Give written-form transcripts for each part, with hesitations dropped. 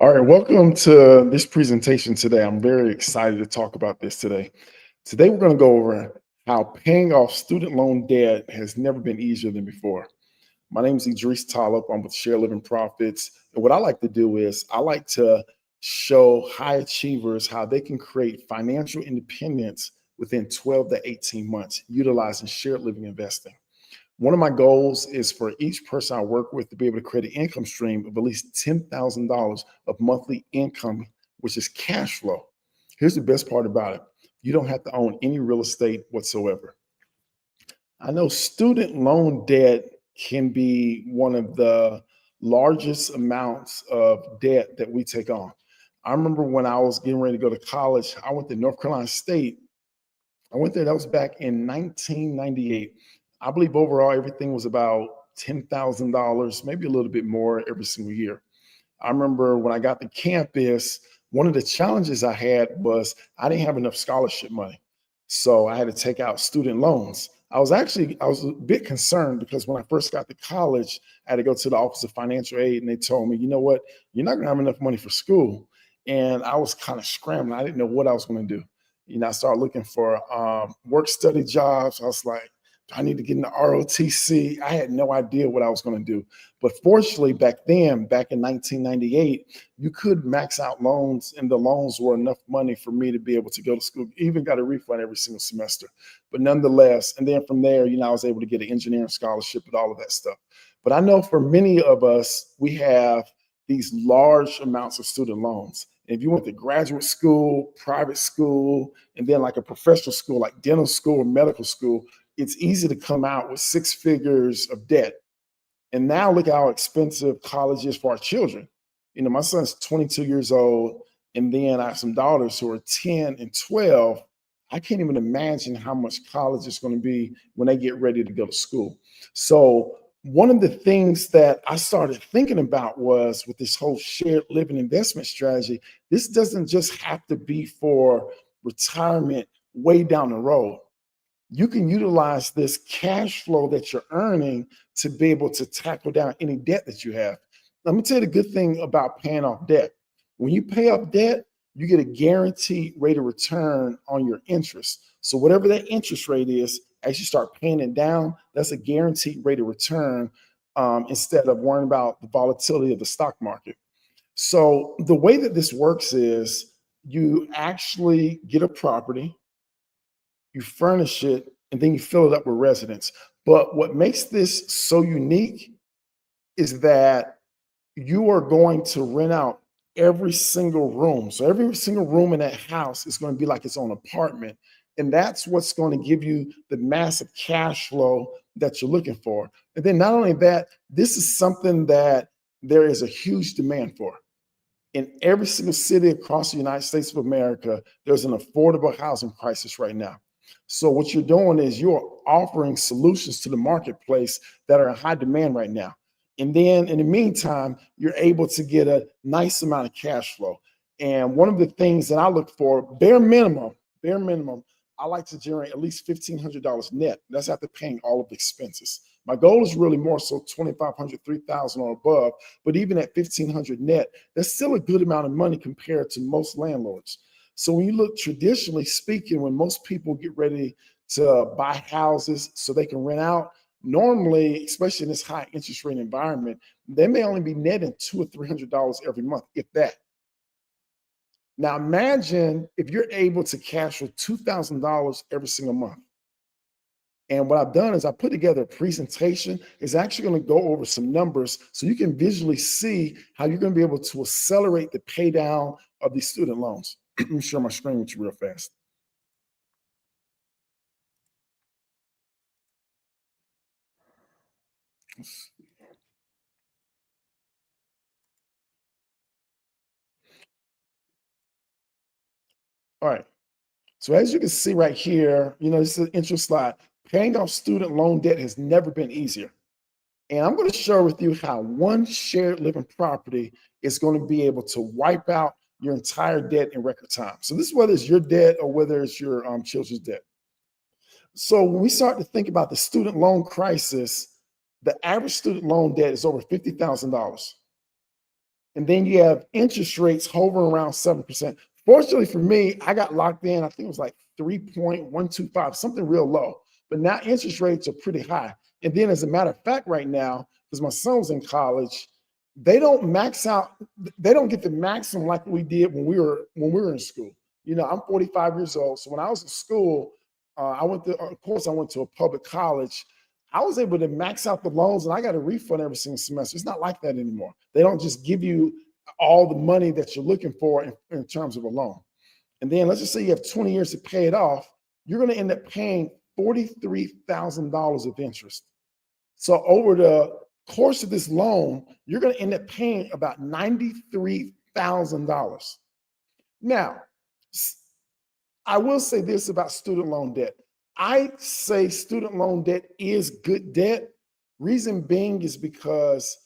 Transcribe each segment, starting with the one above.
All right, welcome to this presentation today. I'm very excited to talk about this today. Today, we're going to go over how paying off student loan debt has never been easier than before. My name is Idris Talib. I'm with Share Living Profits. And what I like to do is I like to show high achievers how they can create financial independence within 12 to 18 months utilizing shared living investing. One of my goals is for each person I work with to be able to create an income stream of at least $10,000 of monthly income, which is cash flow. Here's the best part about it: you don't have to own any real estate whatsoever. I know student loan debt can be one of the largest amounts of debt that we take on. I remember when I was getting ready to go to college, I went to North Carolina State. I went there. That was back in 1998. I believe overall everything was about $10,000, maybe a little bit more every single year. I remember when I got to campus, one of the challenges I had was I didn't have enough scholarship money. So I had to take out student loans. I was a bit concerned because when I first got to college, I had to go to the Office of Financial Aid and they told me, you know what, you're not gonna have enough money for school. And I was kind of scrambling. I didn't know what I was going to do. I started looking for work study jobs. I was like, do I need to get into ROTC? I had no idea what I was going to do. But fortunately, back in 1998, you could max out loans, and the loans were enough money for me to be able to go to school. Even got a refund every single semester. But nonetheless, and then from there, I was able to get an engineering scholarship and all of that stuff. But I know for many of us, we have these large amounts of student loans. And if you went to graduate school, private school, and then like a professional school, like dental school or medical school, it's easy to come out with six figures of debt. And now look how expensive college is for our children. My son's 22 years old, and then I have some daughters who are 10 and 12. I can't even imagine how much college is going to be when they get ready to go to school. So, one of the things that I started thinking about was with this whole shared living investment strategy, this doesn't just have to be for retirement way down the road. You can utilize this cash flow that you're earning to be able to tackle down any debt that you have. Let me tell you the good thing about paying off debt. When you pay off debt, you get a guaranteed rate of return on your interest. So whatever that interest rate is, as you start paying it down, that's a guaranteed rate of return, instead of worrying about the volatility of the stock market. So the way that this works is you actually get a property, you furnish it, and then you fill it up with residents. But what makes this so unique is that you are going to rent out every single room. So every single room in that house is going to be like its own apartment. And that's what's going to give you the massive cash flow that you're looking for. And then not only that, this is something that there is a huge demand for. In every single city across the United States of America, there's an affordable housing crisis right now. So what you're doing is you're offering solutions to the marketplace that are in high demand right now. And then in the meantime, you're able to get a nice amount of cash flow. And one of the things that I look for, bare minimum, I like to generate at least $1,500 net. That's after paying all of the expenses. My goal is really more so 2,500, 3,000 or above. But even at 1,500 net, that's still a good amount of money compared to most landlords. So when you look traditionally speaking, when most people get ready to buy houses so they can rent out, normally, especially in this high interest rate environment, they may only be netting $200 or $300 every month, if that. Now imagine if you're able to cash flow $2,000 every single month. And what I've done is I put together a presentation. It's actually going to go over some numbers so you can visually see how you're going to be able to accelerate the pay down of these student loans. Let me share my screen with you real fast. All right. So as you can see right here, this is an interest slide. Paying off student loan debt has never been easier. And I'm going to share with you how one shared living property is going to be able to wipe out your entire debt in record time. So this is whether it's your debt or whether it's your children's debt. So when we start to think about the student loan crisis, the average student loan debt is over $50,000. And then you have interest rates hovering around 7%. Fortunately for me, I got locked in, I think it was like 3.125, something real low. But now interest rates are pretty high. And then, as a matter of fact, right now, because my son was in college, they don't max out, they don't get the maximum like we did when we were in school. I'm 45 years old. So when I was in school, of course, I went to a public college. I was able to max out the loans and I got a refund every single semester. It's not like that anymore. They don't just give you all the money that you're looking for in terms of a loan. And then let's just say you have 20 years to pay it off. You're going to end up paying $43,000 of interest. So over the course of this loan, you're going to end up paying about $93,000. Now, I will say this about student loan debt. I say student loan debt is good debt. Reason being is because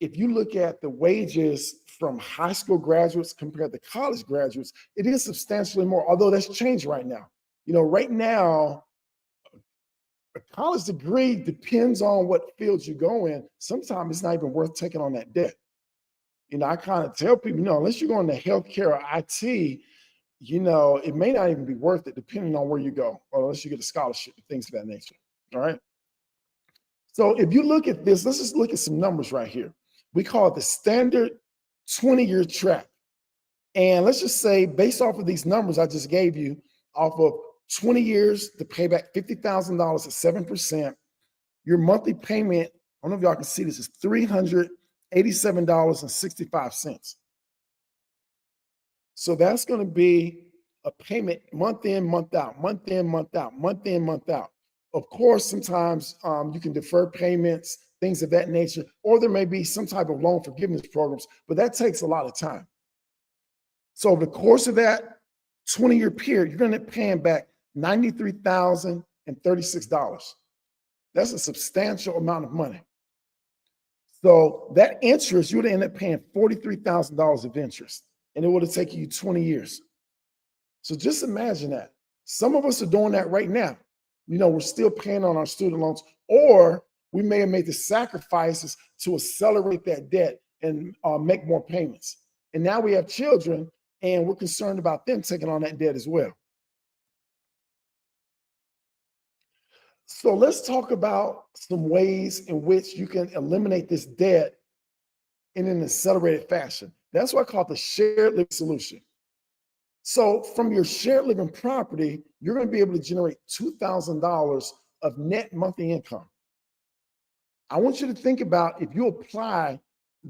if you look at the wages from high school graduates compared to college graduates, it is substantially more, although that's changed right now. Right now, a college degree depends on what field you go in. Sometimes it's not even worth taking on that debt. I kind of tell people, unless you're going to healthcare or IT, it may not even be worth it depending on where you go, or unless you get a scholarship, things of that nature. All right. So if you look at this, let's just look at some numbers right here. We call it the standard 20-year track. And let's just say, based off of these numbers I just gave you, off of 20 years to pay back $50,000 at 7%, your monthly payment, I don't know if y'all can see this, is $387.65. So that's going to be a payment month in, month out, month in, month out, month in, month out. Of course, sometimes you can defer payments, things of that nature, or there may be some type of loan forgiveness programs, but that takes a lot of time. So over the course of that 20-year period, you're going to end up paying back $93,036. That's a substantial amount of money. So that interest, you would end up paying $43,000 of interest, and it would have taken you 20 years. So just imagine that. Some of us are doing that right now. We're still paying on our student loans, or we may have made the sacrifices to accelerate that debt and make more payments. And now we have children, and we're concerned about them taking on that debt as well. So let's talk about some ways in which you can eliminate this debt in an accelerated fashion. That's what I call the shared living solution. So from your shared living property, you're going to be able to generate $2,000 of net monthly income. I want you to think about, if you apply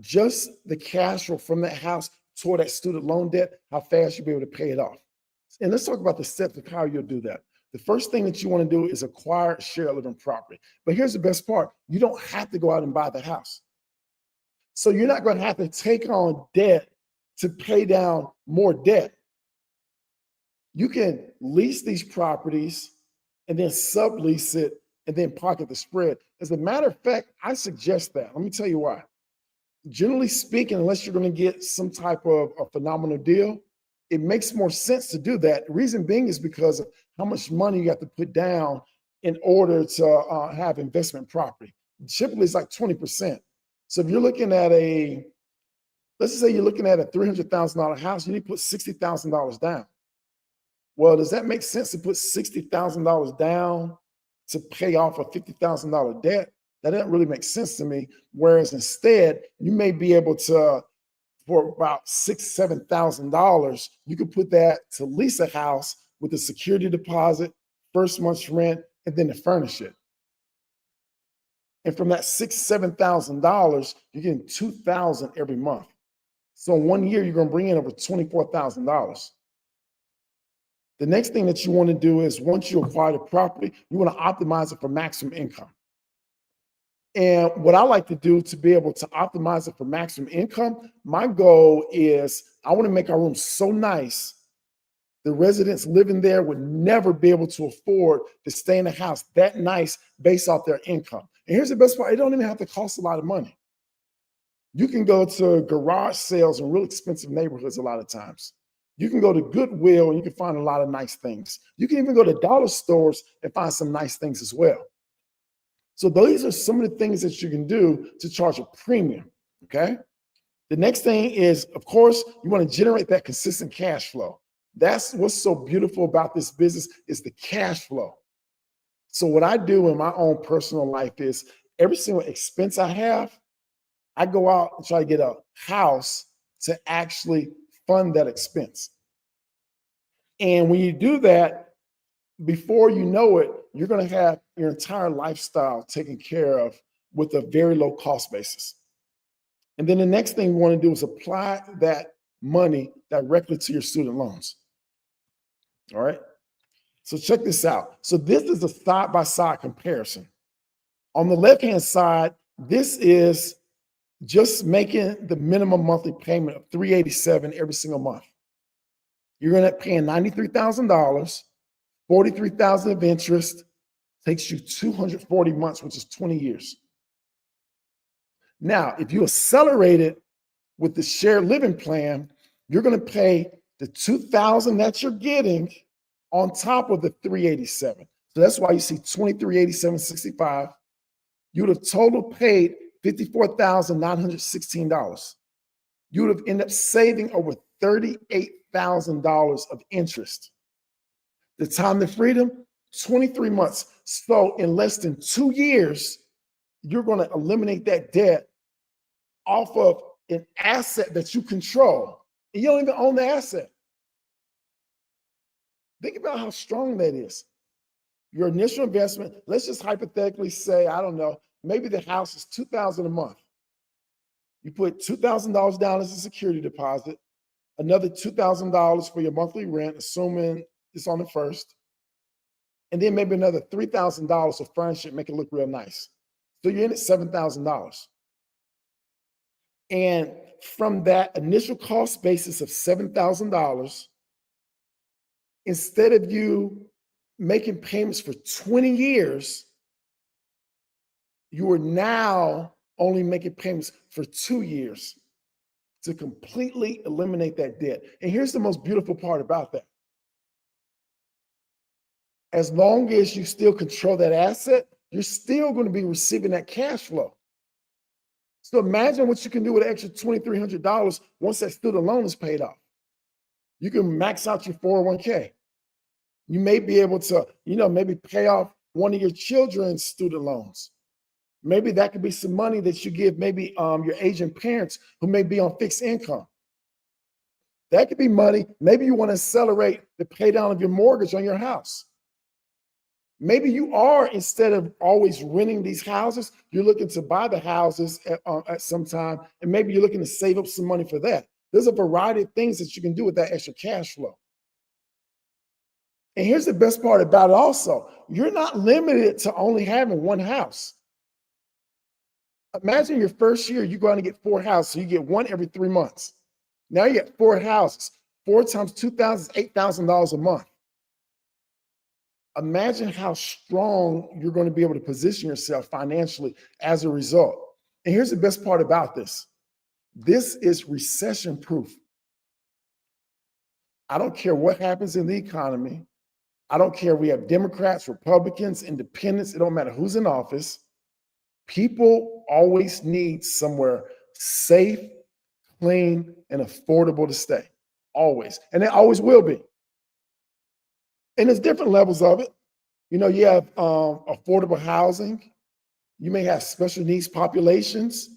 just the cash flow from that house toward that student loan debt, how fast you'll be able to pay it off. And let's talk about the steps of how you'll do that. The first thing that you want to do is acquire shared living property. But here's the best part. You don't have to go out and buy the house. So you're not going to have to take on debt to pay down more debt. You can lease these properties and then sublease it and then pocket the spread. As a matter of fact, I suggest that. Let me tell you why. Generally speaking, unless you're going to get some type of a phenomenal deal, it makes more sense to do that. The reason being is because of how much money you have to put down in order to have investment property. Typically, it's like 20%. So if you're looking at let's say you're looking at a $300,000 house, you need to put $60,000 down. Well, does that make sense to put $60,000 down to pay off a $50,000 debt? That doesn't really make sense to me. Whereas instead, you may be able to, for about $6,000, $7,000, you could put that to lease a house with a security deposit, first month's rent, and then to furnish it. And from that $6,000, $7,000, you're getting $2,000 every month. So in 1 year, you're going to bring in over $24,000. The next thing that you want to do is, once you acquire the property, you want to optimize it for maximum income. And what I like to do to be able to optimize it for maximum income, my goal is I want to make our room so nice, the residents living there would never be able to afford to stay in a house that nice based off their income. And here's the best part. It don't even have to cost a lot of money. You can go to garage sales in real expensive neighborhoods a lot of times. You can go to Goodwill and you can find a lot of nice things. You can even go to dollar stores and find some nice things as well. So these are some of the things that you can do to charge a premium, okay? The next thing is, of course, you want to generate that consistent cash flow. That's what's so beautiful about this business is the cash flow. So what I do in my own personal life is every single expense I have, I go out and try to get a house to actually fund that expense. And when you do that, before you know it, you're going to have your entire lifestyle taken care of with a very low cost basis. And then the next thing we want to do is apply that money directly to your student loans. All right. So check this out. So this is a side-by-side comparison. On the left-hand side, this is just making the minimum monthly payment of $387 every single month. You're going to pay $93,000, $43,000 of interest, takes you 240 months, which is 20 years. Now, if you accelerate it with the shared living plan, you're going to pay the $2,000 that you're getting on top of the $387. So that's why you see $2,387.65. You would have total paid $54,916. You would have ended up saving over $38,000 of interest. The time to freedom, 23 months. So in less than 2 years, you're going to eliminate that debt off of an asset that you control. And you don't even own the asset. Think about how strong that is. Your initial investment, let's just hypothetically say, I don't know, maybe the house is $2,000 a month. You put $2,000 down as a security deposit, another $2,000 for your monthly rent, assuming it's on the first, and then maybe another $3,000 to furnish it, make it look real nice. So you're in at $7,000. And from that initial cost basis of $7,000, instead of you making payments for 20 years, you are now only making payments for 2 years to completely eliminate that debt. And here's the most beautiful part about that. As long as you still control that asset, you're still going to be receiving that cash flow. So imagine what you can do with an extra $2,300 once that student loan is paid off. You can max out your 401k. You may be able to, maybe pay off one of your children's student loans. Maybe that could be some money that you give maybe your aging parents who may be on fixed income. That could be money. Maybe you want to accelerate the pay down of your mortgage on your house. Maybe you are, instead of always renting these houses, you're looking to buy the houses at some time, and maybe you're looking to save up some money for that. There's a variety of things that you can do with that extra cash flow. And here's the best part about it also. You're not limited to only having one house. Imagine your first year, you're going to get 4 houses. So you get one every 3 months. Now you get 4 houses. 4 times $2,000 is $8,000 a month. Imagine how strong you're going to be able to position yourself financially as a result. And here's the best part about this. This is recession proof. I don't care what happens in the economy. I don't care if we have Democrats, Republicans, independents. It don't matter who's in office. People always need somewhere safe, clean, and affordable to stay. Always. And it always will be. And there's different levels of it. You have affordable housing. You may have special needs populations.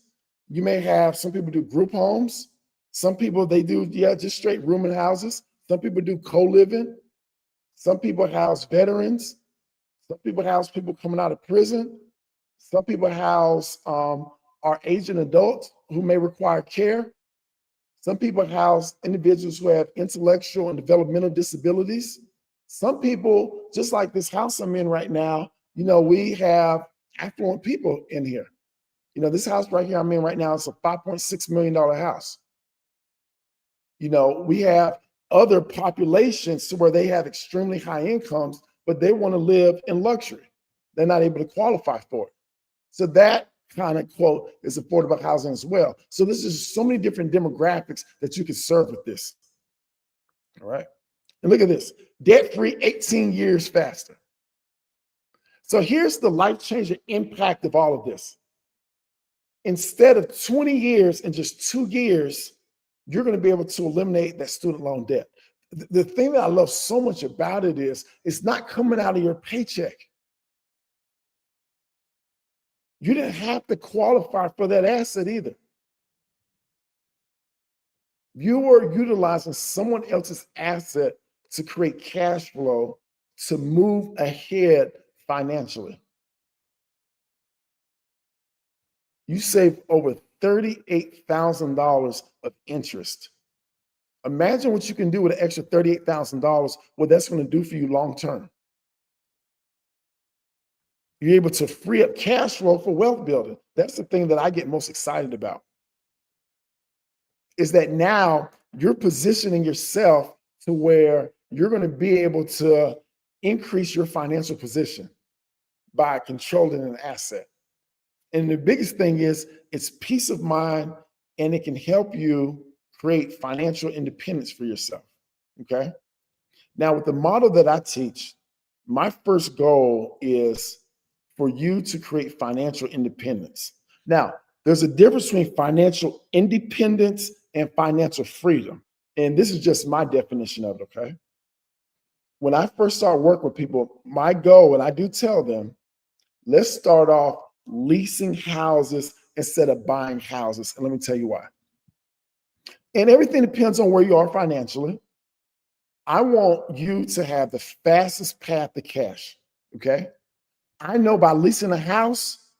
You may have, some people do group homes. Some people, they do, just straight rooming houses. Some people do co-living. Some people house veterans. Some people house people coming out of prison. Some people house our aging adults who may require care. Some people house individuals who have intellectual and developmental disabilities. Some people, just like this house I'm in right now, we have affluent people in here. This house right here I'm in right now is a $5.6 million house. We have other populations to where they have extremely high incomes, but they want to live in luxury. They're not able to qualify for it. So that kind of quote is affordable housing as well. So this is so many different demographics that you can serve with this. All right. And look at this, debt-free 18 years faster. So here's the life-changing impact of all of this. Instead of 20 years in just 2 years, you're going to be able to eliminate that student loan debt. The thing that I love so much about it is it's not coming out of your paycheck. You didn't have to qualify for that asset either. You were utilizing someone else's asset to create cash flow to move ahead financially. You saved over $38,000 of interest. Imagine what you can do with an extra $38,000, what that's going to do for you long term. You're able to free up cash flow for wealth building. That's the thing that I get most excited about. Is that now you're positioning yourself to where you're going to be able to increase your financial position by controlling an asset. And the biggest thing is it's peace of mind, and it can help you create financial independence for yourself. Okay. Now, with the model that I teach, my first goal is for you to create financial independence. Now, there's a difference between financial independence and financial freedom. And this is just my definition of it, okay? When I first start working with people, my goal, and I do tell them, let's start off leasing houses instead of buying houses. And let me tell you why. And everything depends on where you are financially. I want you to have the fastest path to cash, okay? I know by leasing a house,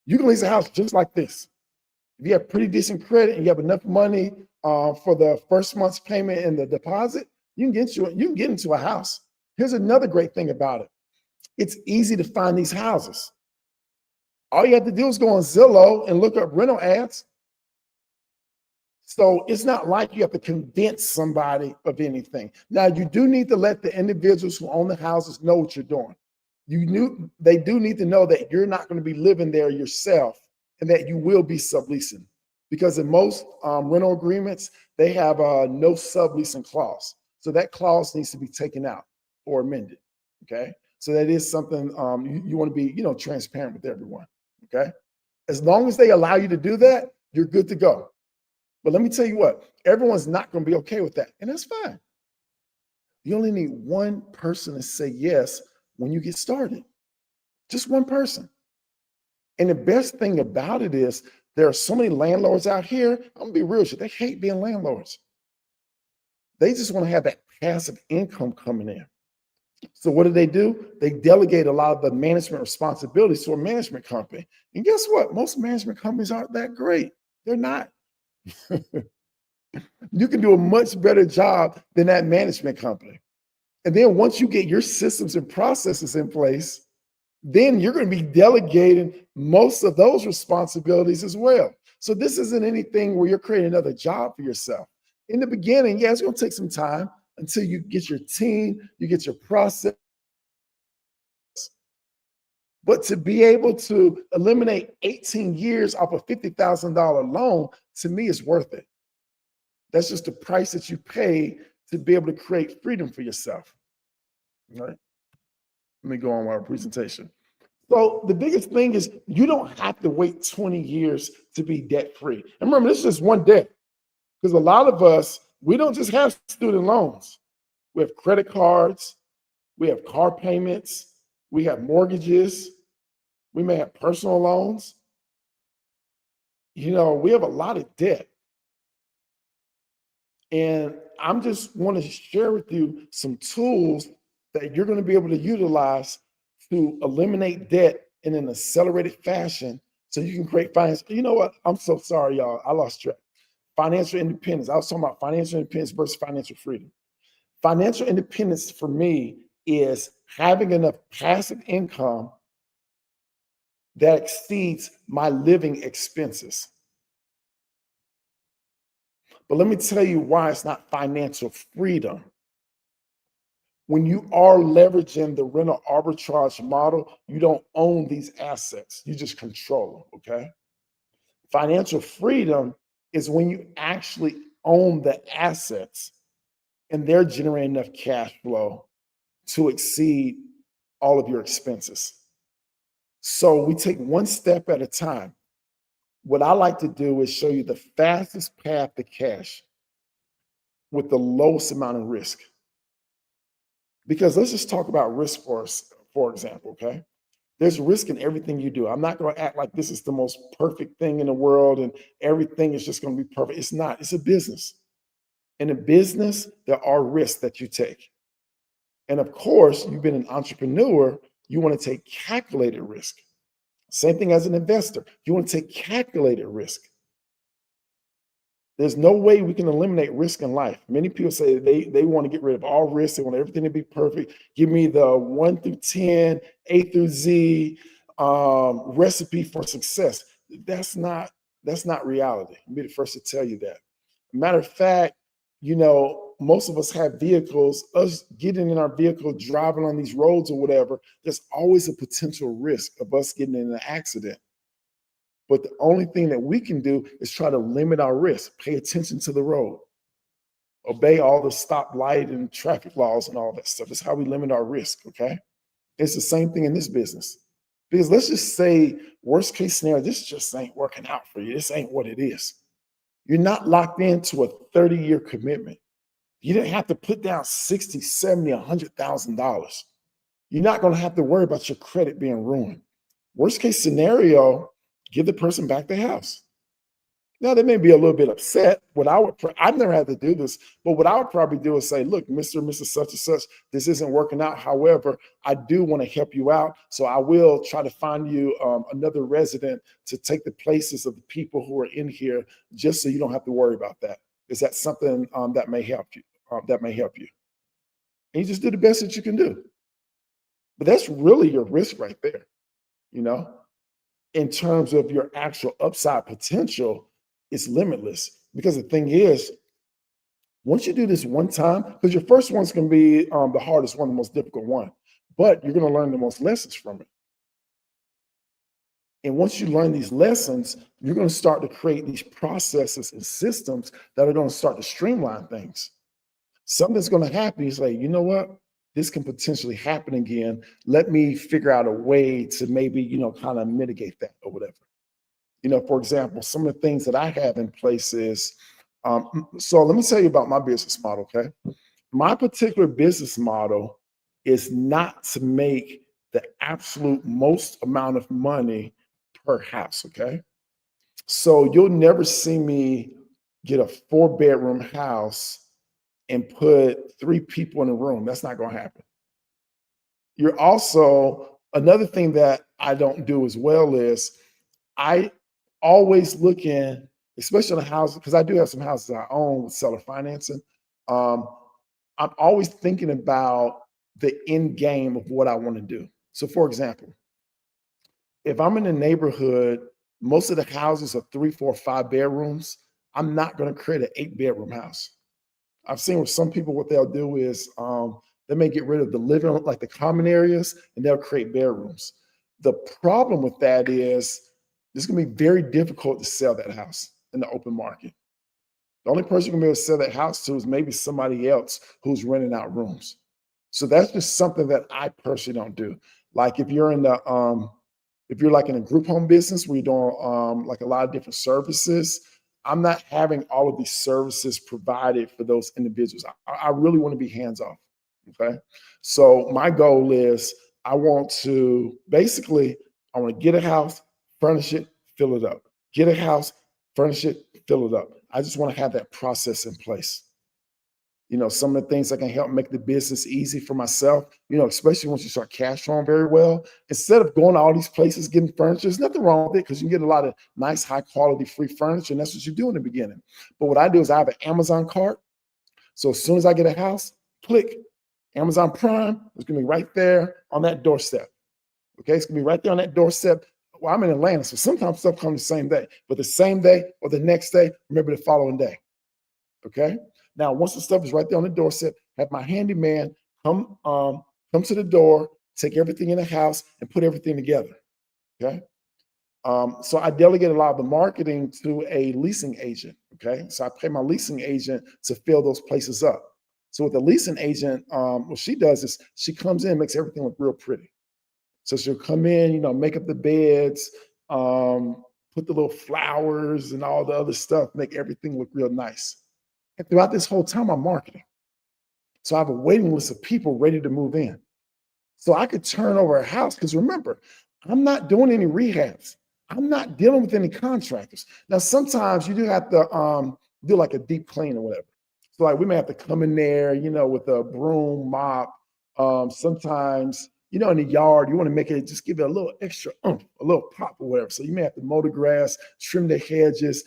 you can lease a house just like this. If you have pretty decent credit and you have enough money for the first month's payment and the deposit, you can get into a house. Here's another great thing about it. It's easy to find these houses. All you have to do is go on Zillow and look up rental ads. So it's not like you have to convince somebody of anything. Now, you do need to let the individuals who own the houses know what you're doing. They do need to know that you're not going to be living there yourself and that you will be subleasing. Because in most rental agreements, they have a no subleasing clause. So that clause needs to be taken out or amended. Okay. So that is something you want to be, transparent with everyone. Okay. As long as they allow you to do that, you're good to go. But let me tell you what, everyone's not going to be okay with that. And that's fine. You only need one person to say yes when you get started. Just one person. And the best thing about it is there are so many landlords out here. I'm going to be real with you. They hate being landlords. They just want to have that passive income coming in. So what do? They delegate a lot of the management responsibilities to a management company. And guess what? Most management companies aren't that great. They're not. You can do a much better job than that management company. And then once you get your systems and processes in place, then you're going to be delegating most of those responsibilities as well. So this isn't anything where you're creating another job for yourself. In the beginning, yeah, it's going to take some time until you get your team, you get your process. But to be able to eliminate 18 years off a $50,000 loan, to me, is worth it. That's just the price that you pay to be able to create freedom for yourself. All right. Let me go on with our presentation. So the biggest thing is you don't have to wait 20 years to be debt free. And remember, this is just one debt, because a lot of us, we don't just have student loans. We have credit cards, we have car payments, we have mortgages, we may have personal loans. We have a lot of debt. And I'm just want to share with you some tools that you're going to be able to utilize to eliminate debt in an accelerated fashion so you can create finance. You know what? I'm so sorry, y'all. I lost track. Financial independence. I was talking about financial independence versus financial freedom. Financial independence for me is having enough passive income that exceeds my living expenses. But let me tell you why it's not financial freedom. When you are leveraging the rental arbitrage model, you don't own these assets. You just control them, okay? Financial freedom is when you actually own the assets and they're generating enough cash flow to exceed all of your expenses. So we take one step at a time. What I like to do is show you the fastest path to cash with the lowest amount of risk. Because let's just talk about risk for example, okay? There's risk in everything you do. I'm not going to act like this is the most perfect thing in the world and everything is just going to be perfect. It's not. It's a business. In a business, there are risks that you take. And of course, you've been an entrepreneur, you want to take calculated risk. Same thing as an investor. You want to take calculated risk. There's no way we can eliminate risk in life. Many people say they want to get rid of all risk. They want everything to be perfect. Give me the 1 through 10, A through Z recipe for success. That's not that's not reality. I'll be the first to tell you that. Matter of fact, most of us have vehicles. Us getting in our vehicle, driving on these roads or whatever, there's always a potential risk of us getting in an accident. But the only thing that we can do is try to limit our risk, pay attention to the road, obey all the stop light and traffic laws and all that stuff. That's how we limit our risk, okay? It's the same thing in this business. Because let's just say, worst case scenario, this just ain't working out for you. This ain't what it is. You're not locked into a 30-year commitment. You didn't have to put down 60, 70, $100,000. You're not going to have to worry about your credit being ruined. Worst case scenario, give the person back their house. Now, they may be a little bit upset. I've never had to do this, but what I would probably do is say, look, Mr. and Mrs. Such and such, this isn't working out. However, I do want to help you out. So I will try to find you another resident to take the places of the people who are in here, just so you don't have to worry about that. Is that something that may help you? And you just do the best that you can do. But that's really your risk right there, you know? In terms of your actual upside potential, it's limitless. Because the thing is, once you do this one time, because your first one's going to be the hardest one, the most difficult one, but you're going to learn the most lessons from it. And once you learn these lessons, you're going to start to create these processes and systems that are going to start to streamline things. Something's going to happen. You say, you know what? This can potentially happen again. Let me figure out a way to maybe, kind of mitigate that or whatever. For example, some of the things that I have in place is, so let me tell you about my business model, okay? My particular business model is not to make the absolute most amount of money per house, okay? So you'll never see me get a 4-bedroom house and put 3 people in a room. That's not going to happen. You're also, another thing that I don't do as well is I always look in, especially on the houses, because I do have some houses I own with seller financing. Um, I'm always thinking about the end game of what I want to do. So for example, if I'm in a neighborhood, most of the houses are 3, 4, 5 bedrooms. I'm not going to create an 8-bedroom house. I've seen with some people, what they'll do is they may get rid of the living, like the common areas, and they'll create bedrooms. The problem with that is it's going to be very difficult to sell that house in the open market. The only person you're going to be able to sell that house to is maybe somebody else who's renting out rooms. So that's just something that I personally don't do. Like if you're like in a group home business where you're doing like a lot of different services, I'm not having all of these services provided for those individuals. I really want to be hands off. Okay. So my goal is I want to get a house, furnish it, fill it up. Get a house, furnish it, fill it up. I just want to have that process in place. Some of the things that can help make the business easy for myself, especially once you start cash flowing very well, instead of going to all these places getting furniture, there's nothing wrong with it because you can get a lot of nice, high quality free furniture. And that's what you do in the beginning. But what I do is I have an Amazon cart. So as soon as I get a house, click Amazon Prime, it's going to be right there on that doorstep. Okay. It's going to be right there on that doorstep. Well, I'm in Atlanta, so sometimes stuff comes the same day, but the same day or the next day, remember the following day. Okay. Now, once the stuff is right there on the doorstep, have my handyman come to the door, take everything in the house, and put everything together. Okay. So I delegate a lot of the marketing to a leasing agent. Okay. So I pay my leasing agent to fill those places up. So what the leasing agent, what she does is she comes in, makes everything look real pretty. So she'll come in, make up the beds, put put the little flowers and all the other stuff, make everything look real nice. And throughout this whole time, I'm marketing. So I have a waiting list of people ready to move in. So I could turn over a house because remember, I'm not doing any rehabs. I'm not dealing with any contractors. Now, sometimes you do have to do like a deep clean or whatever. So like we may have to come in there, with a broom, mop. Sometimes, in the yard, you want to make it just give it a little extra a little pop or whatever. So you may have to mow the grass, trim the hedges,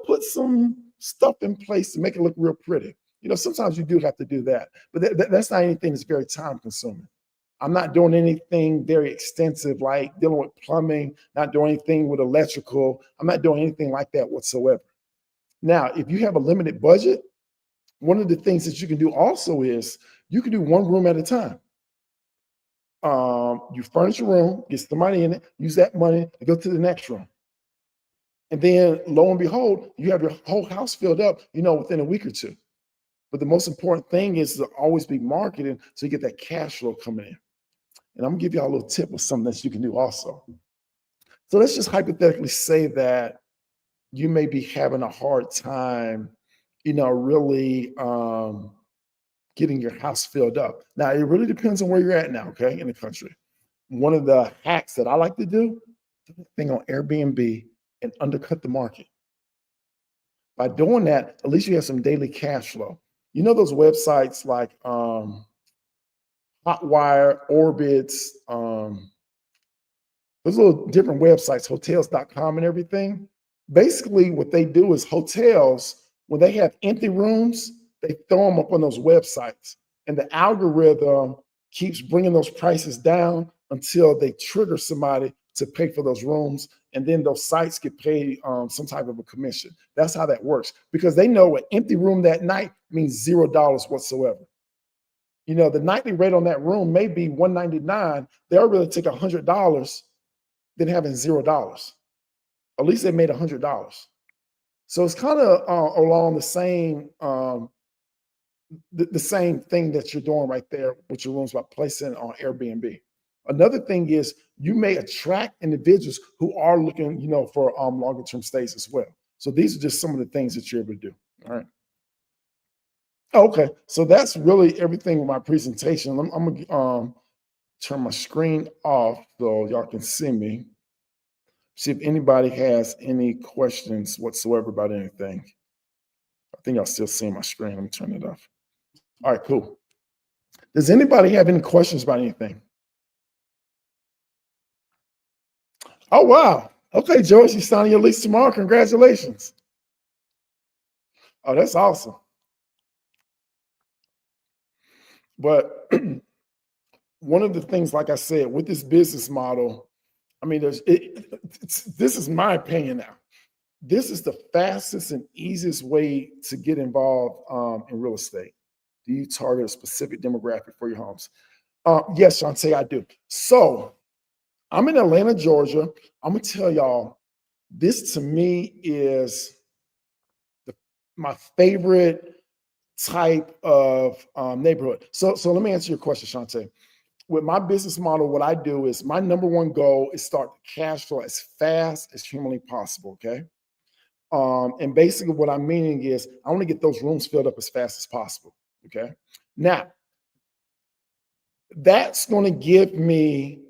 put some stuff in place to make it look real pretty. Sometimes you do have to do that, but that's not anything that's very time consuming. I'm not doing anything very extensive like dealing with plumbing, not doing anything with electrical. I'm not doing anything like that whatsoever. Now, if you have a limited budget, one of the things that you can do also is you can do one room at a time. You furnish a room, get some money in it, use that money and go to the next room. And then lo and behold, you have your whole house filled up, within a week or two. But the most important thing is to always be marketing so you get that cash flow coming in. And I'm gonna give y'all a little tip with something that you can do also. So let's just hypothetically say that you may be having a hard time, really getting your house filled up. Now, it really depends on where you're at now, okay, in the country. One of the hacks that I like to do, thing on Airbnb and undercut the market. By doing that, at least you have some daily cash flow. Those websites like Hotwire, Orbitz, those little different websites, hotels.com and everything. Basically, what they do is hotels, when they have empty rooms, they throw them up on those websites. And the algorithm keeps bringing those prices down until they trigger somebody to pay for those rooms. And then those sites get paid some type of a commission. That's how that works because they know an empty room that night means $0 whatsoever. The nightly rate on that room may be $199. They'll really take $100 than having $0. At least they made $100. So it's kind of along the same the same thing that you're doing right there with your rooms by placing on Airbnb. Another thing is you may attract individuals who are looking, for longer term stays as well. So these are just some of the things that you're able to do. All right. Okay, so that's really everything with my presentation. I'm gonna turn my screen off so y'all can see me. See if anybody has any questions whatsoever about anything. I think y'all still seeing my screen. Let me turn it off. All right, cool. Does anybody have any questions about anything? Oh, wow. Okay, Joyce, you're signing your lease tomorrow. Congratulations. Oh, that's awesome. But one of the things, like I said, with this business model, I mean, this is my opinion now. This is the fastest and easiest way to get involved in real estate. Do you target a specific demographic for your homes? Yes, Shantae, I do. So I'm in Atlanta, Georgia. I'm gonna tell y'all, this to me is my favorite type of neighborhood. So let me answer your question, Shantae. With my business model, what I do is my number one goal is start the cash flow as fast as humanly possible. Okay. And basically what I'm meaning is I want to get those rooms filled up as fast as possible. Okay. Now, that's going to give me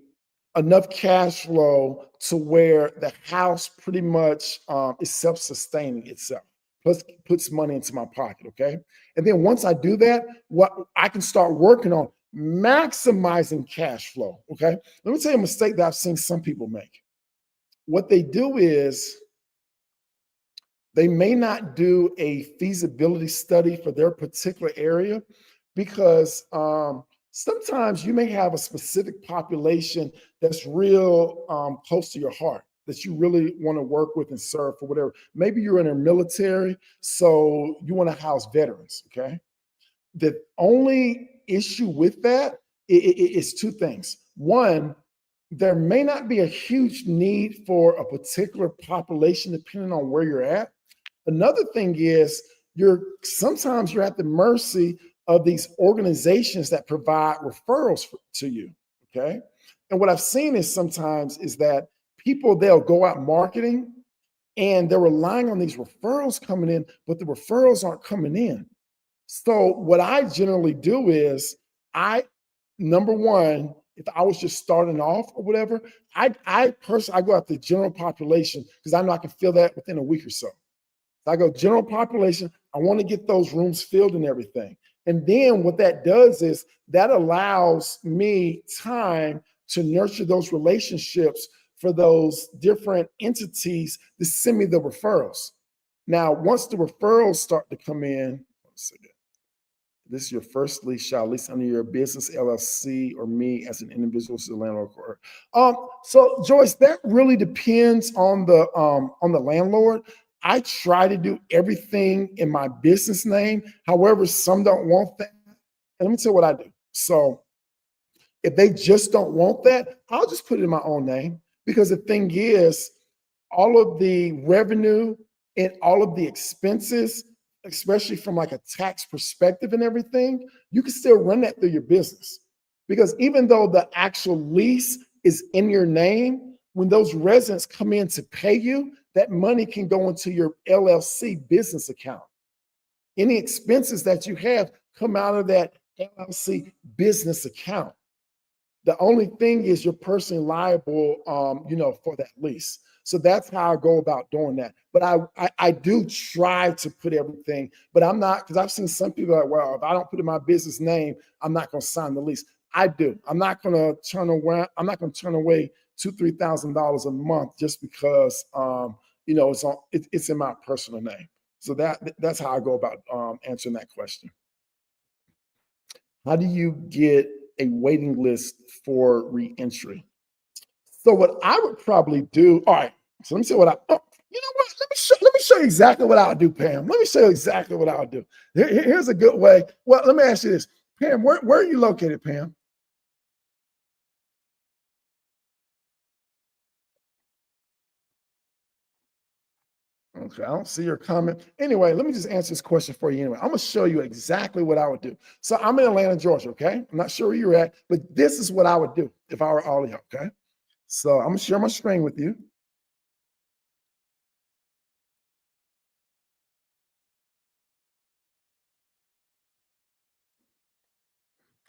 enough cash flow to where the house pretty much is self-sustaining itself, plus puts money into my pocket. Okay. And then once I do that, what I can start working on maximizing cash flow. Okay. Let me tell you a mistake that I've seen some people make. What they do is they may not do a feasibility study for their particular area because sometimes you may have a specific population that's real close to your heart that you really want to work with and serve for whatever. Maybe you're in a military, so you want to house veterans, okay? The only issue with that is two things. One, there may not be a huge need for a particular population depending on where you're at. Another thing is sometimes you're at the mercy of these organizations that provide referrals to you, okay? And what I've seen is sometimes is that people, they'll go out marketing and they're relying on these referrals coming in, but the referrals aren't coming in. So what I generally do is I number one, if I was just starting off or whatever, I personally I go after the general population because I know I can fill that within a week or so. So I go general population. I want to get those rooms filled and everything. And then what that does is that allows me time to nurture those relationships for those different entities to send me the referrals. Now, once the referrals start to come in, let's see, this is your first lease shall lease under your business LLC or me as an individual as the landlord. So Joyce, that really depends on the landlord. I try to do everything in my business name. However, some don't want that. And let me tell you what I do. So if they just don't want that, I'll just put it in my own name because the thing is, all of the revenue and all of the expenses, especially from like a tax perspective and everything, you can still run that through your business. Because even though the actual lease is in your name, when those residents come in to pay you, that money can go into your LLC business account. Any expenses that you have come out of that LLC business account. The only thing is you're personally liable, for that lease. So that's how I go about doing that. But I do try to put everything, but I'm not, because I've seen some people like, well, if I don't put in my business name, I'm not going to sign the lease. I do. I'm not going to turn away. I'm not going to turn away $2,000-3,000 a month just because it's in my personal name. So that's how I go about answering that question. How do you get a waiting list for reentry? So what I would probably do, all right, so let me see what you know what? Let me show you exactly what I'll do, Pam. Let me show you exactly what I'll do. Here's a good way. Well, let me ask you this. Pam, where are you located, Pam? Okay, I don't see your comment. Anyway, let me just answer this question for you anyway. I'm gonna show you exactly what I would do. So I'm in Atlanta, Georgia, okay? I'm not sure where you're at, but this is what I would do if I were all of you, okay? So I'm gonna share my screen with you.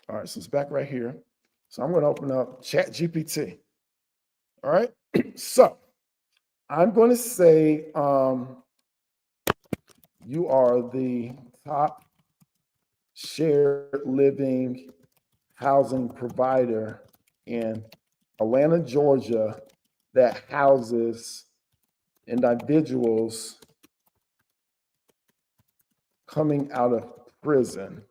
All right, so it's back right here. So I'm going to open up Chat GPT. All right. So I'm going to say you are the top shared living housing provider in Atlanta, Georgia, that houses individuals coming out of prison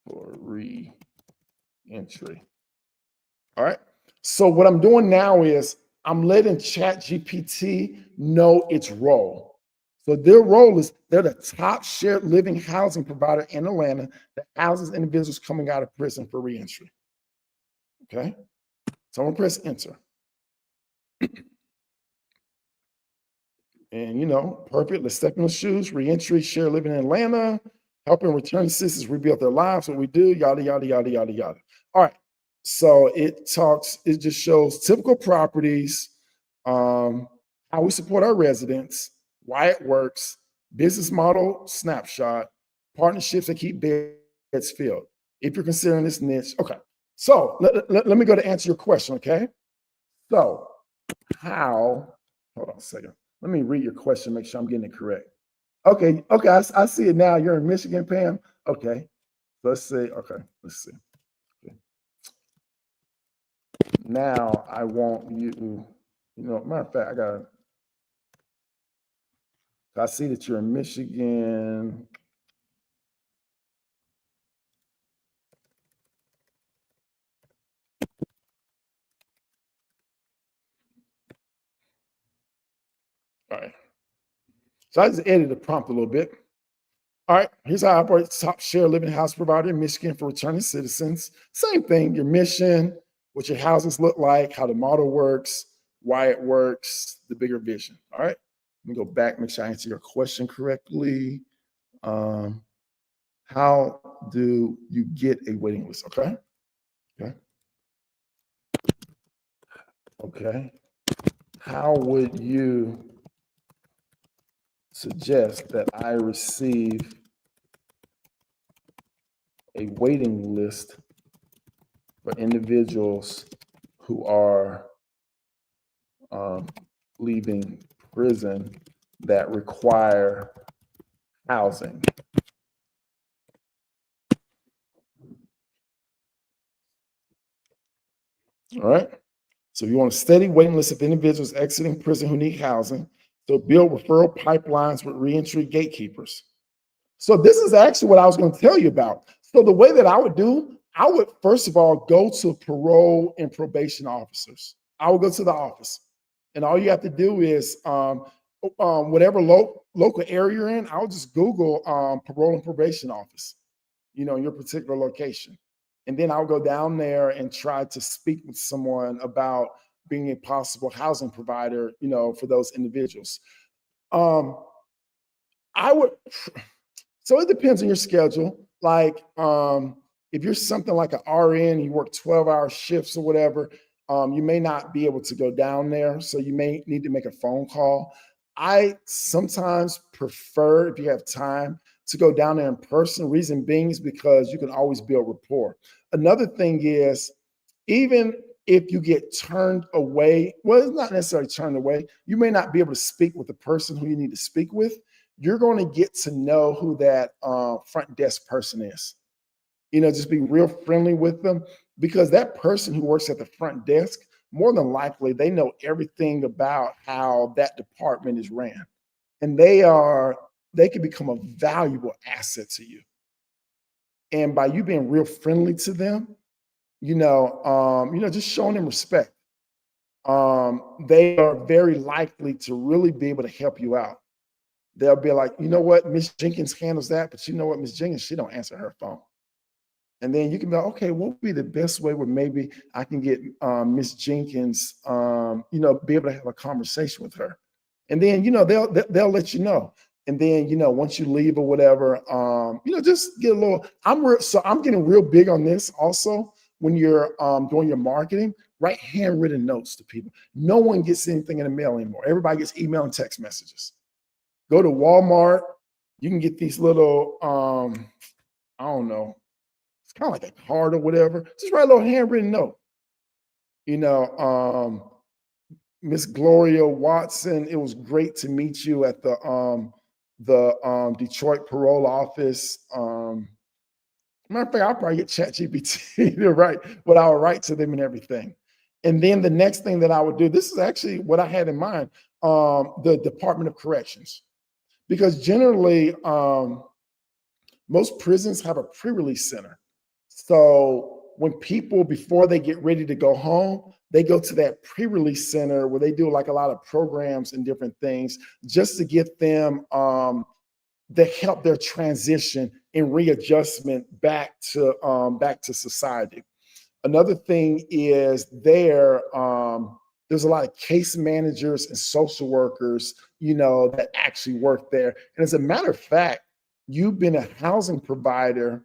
for re-entry. All right. So what I'm doing now is I'm letting Chat GPT know its role. So their role is they're the top shared living housing provider in Atlanta that houses individuals coming out of prison for reentry. Okay. So I'm gonna press enter. And perfect. Let's step in the shoes, reentry, share living in Atlanta, helping returning citizens rebuild their lives. What we do, yada, yada, yada, yada, yada. All right. So it just shows typical properties, how we support our residents, why it works, business model snapshot, partnerships that keep beds filled. If you're considering this niche, okay. So let me go to answer your question, okay? So hold on a second. Let me read your question, make sure I'm getting it correct. Okay, I see it now. You're in Michigan, Pam. Okay, let's see. Okay, let's see. Okay. Now I want you, matter of fact, I see that you're in Michigan. All right. So I just edited the prompt a little bit. All right, here's how I operate top share living house provider in Michigan for returning citizens. Same thing, your mission, what your houses look like, how the model works, why it works, the bigger vision. All right, let me go back, make sure I answer your question correctly. How do you get a waiting list? Okay. Okay. Okay. How would you suggest that I receive a waiting list for individuals who are leaving prison that require housing. All right. So you want a steady waiting list of individuals exiting prison who need housing. So build referral pipelines with reentry gatekeepers. So this is actually what I was going to tell you about. So the way that I would do, I would first of all go to parole and probation officers. I would go to the office, and all you have to do is whatever local area you're in. I'll just Google parole and probation office, in your particular location, and then I'll go down there and try to speak with someone about being a possible housing provider, for those individuals. Um, I would So it depends on your schedule. Like, if you're something like an RN, you work 12-hour shifts or whatever, you may not be able to go down there. So you may need to make a phone call. I sometimes prefer, if you have time, to go down there in person. Reason being is because you can always build rapport. Another thing is, even if you get turned away, well, it's not necessarily turned away. You may not be able to speak with the person who you need to speak with. You're going to get to know who that front desk person is. Just be real friendly with them, because that person who works at the front desk, more than likely, they know everything about how that department is ran, and they can become a valuable asset to you. And by you being real friendly to them, just showing them respect, they are very likely to really be able to help you out. They'll be like, you know what, Miss Jenkins handles that, but you know what, Miss Jenkins, she don't answer her phone. And then you can be like, okay, what would be the best way where maybe I can get Miss Jenkins, be able to have a conversation with her. And then, they'll let you know. And then, once you leave or whatever, just get a little, so I'm getting real big on this also. When you're doing your marketing, write handwritten notes to people. No one gets anything in the mail anymore. Everybody gets email and text messages. Go to Walmart. You can get these little, I don't know, it's kind of like a card or whatever. Just write a little handwritten note. Miss Gloria Watson, it was great to meet you at the Detroit parole office. Matter of fact, I'll probably get ChatGPT to write what I would write to them and everything. And then the next thing that I would do, this is actually what I had in mind, the Department of Corrections. Because generally, most prisons have a pre-release center. So when people, before they get ready to go home, they go to that pre-release center where they do like a lot of programs and different things just to get them to help their transition and readjustment back to society. Another thing is there's a lot of case managers and social workers, that actually work there. And as a matter of fact, you've been a housing provider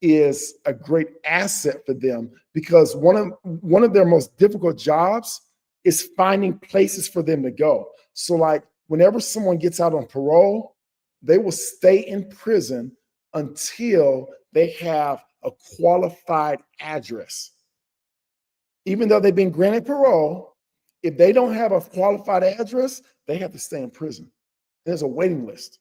is a great asset for them, because one of their most difficult jobs is finding places for them to go. So like whenever someone gets out on parole, they will stay in prison until they have a qualified address. Even though they've been granted parole, if they don't have a qualified address, they have to stay in prison. There's a waiting list.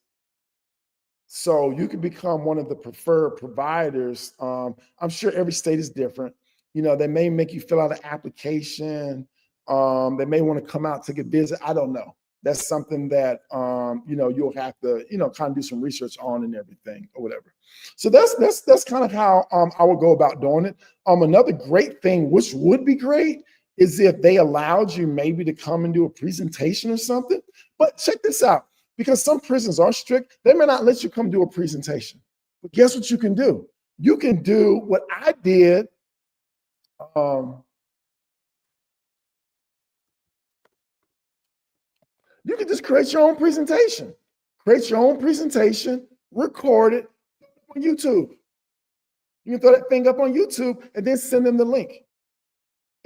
So you can become one of the preferred providers. I'm sure every state is different. They may make you fill out an application. They may want to come out, take a visit. I don't know. That's something that you'll have to kind of do some research on and everything or whatever. So that's kind of how I would go about doing it. Another great thing, which would be great, is if they allowed you maybe to come and do a presentation or something. But check this out. Because some prisons are strict, they may not let you come do a presentation. But guess what you can do? You can do what I did. You can just create your own presentation. Create your own presentation, record it on YouTube. You can throw that thing up on YouTube and then send them the link.